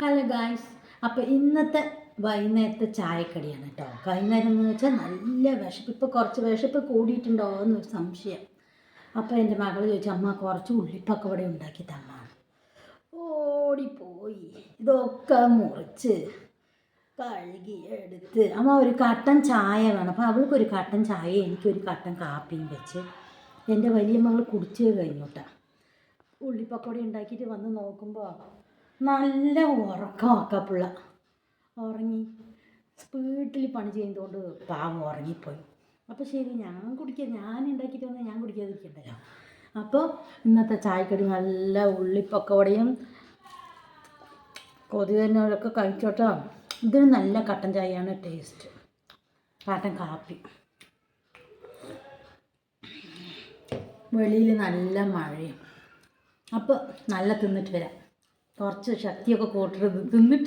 Hello guys, അപ്പോൾ ഇന്നത്തെ വൈകുന്നേരത്തെ ചായക്കടിയാണ് കേട്ടോ. വൈകുന്നേരം എന്ന് വെച്ചാൽ നല്ല വിശപ്പ്, ഇപ്പോൾ കുറച്ച് വിശപ്പ് കൂടിയിട്ടുണ്ടോ എന്നൊരു സംശയം. അപ്പോൾ എൻ്റെ മകൾ ചോദിച്ചു, അമ്മ കുറച്ച് ഉള്ളിപ്പക്കവട ഉണ്ടാക്കി തന്നാണ്. ഓടിപ്പോയി ഇതൊക്കെ മുറിച്ച് കഴുകി എടുത്ത് അമ്മ ഒരു കട്ടൻ ചായ വേണം. അപ്പോൾ അവൾക്കൊരു കട്ടൻ ചായ, എനിക്കൊരു കട്ടൻ കാപ്പിയും വെച്ച് എൻ്റെ വലിയ മകൾ കുടിച്ച് കഴിഞ്ഞോട്ടാ. ഉള്ളിപ്പക്കവട ഉണ്ടാക്കിയിട്ട് വന്ന് നോക്കുമ്പോൾ നല്ല ഉറക്കമൊക്കെ പിള്ള ഉറങ്ങി. സ്പീഡിൽ പണി ചെയ്യുന്നതുകൊണ്ട് പാവം ഉറങ്ങിപ്പോയി. അപ്പോൾ ശരി, ഞാൻ ഉണ്ടാക്കിയിട്ട് വന്നാൽ ഞാൻ കുടിക്കാതിരിക്കണ്ടല്ലോ. അപ്പോൾ ഇന്നത്തെ ചായക്കടി നല്ല ഉള്ളിപ്പക്കവടയും കൊതി തന്നെയൊക്കെ കഴിച്ചോട്ടോ. ഇതിന് നല്ല കട്ടൻ ചായയാണ് ടേസ്റ്റ്, കട്ടൻ കാപ്പി. വെളിയിൽ നല്ല മഴയും. അപ്പോൾ നല്ല തിന്നിട്ട് വരാം. കുറച്ച് ശക്തിയൊക്കെ കൂട്ടരുത് തിന്നിട്ട്